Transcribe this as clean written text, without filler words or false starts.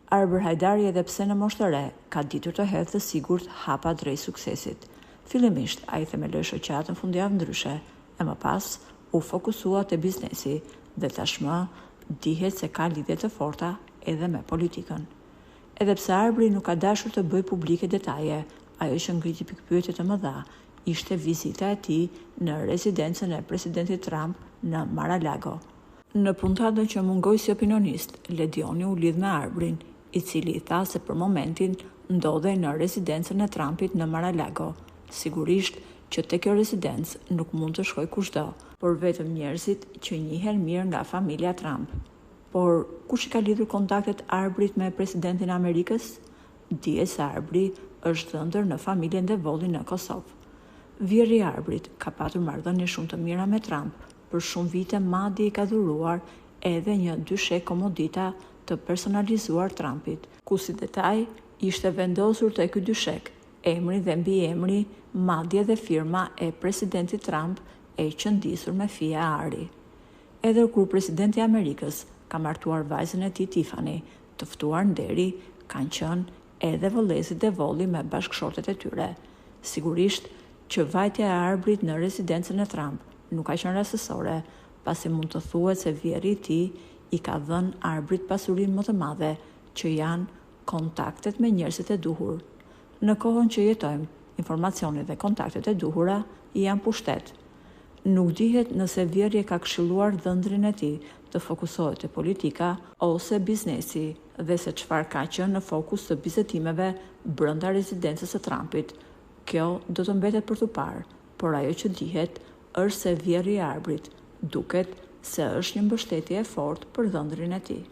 Arber Hajdari edhe pse në moshë të re ka ditur të hedhë të sigurt hapa drejt suksesit. Fillimisht ai themeloi shoqatën fundjavë ndryshe, e më pas u fokusua te biznesi dhe tashmë dihet se ka lidhje të forta edhe me politikën. Edhe pse Arbri nuk ka dashur të bëjë publike detaje, ajo që ngriti pikpyetje të mëdha ishte vizita e tij në rezidencën e presidentit Trump në Mar-a-Lago. Në puntadën që mungoi si opinionist, Ledioni u lidh me Arbrin, i cili i tha se për momentin ndodhej në rezidencën e Trumpit në Mar-a-Lago. Sigurisht që te kjo rezidencë nuk mund të shkoj kushdo, por vetëm njerëzit që njihen mirë nga familja Trump. Por kush i ka lidhur kontaktet Arbrit me presidentin e Amerikës? Dihet se Arbri është dhëndër në familjen Devolli në Kosovë. Vjerri i Arbrit ka patur marrëdhënie shumë të mira me Trump, për shumë vite madje i ka dhuruar edhe një dyshek komodita të personalizuar Trumpit, ku si detaj ishte vendosur te ky dyshek emri dhe mbiemri, madje dhe firma e presidentit Trump e qëndisur me fije ari. Edhe kur presidenti i Amerikës ka martuar vajzën e tij Tiffany, të ftuar nderi kanë qenë edhe vëllezërit Devolli me bashkëshortet e tyre. Sigurisht që vajtja e Arbrit në rezidencën e Trump nuk ka qenë rastësore, pasi mund të thuhet se vjerri i tij i ka dhënë Arbrit pasurinë më të madhe, që janë kontaktet me njerëzit e duhur. Në kohën që jetojmë, informacionet dhe kontaktet e duhura janë pushtet. Nuk dihet nëse vjerri ka këshilluar dhëndrin e tij të fokusohet te politika ose biznesi dhe se çfarë ka qenë në fokus të bisedimeve brenda rezidencës së Trumpit. Kjo do të mbetet për tu parë, por ajo që dihet është se vjerri i Arbrit duket se është një mbështetje e fortë për dhëndrin e tij.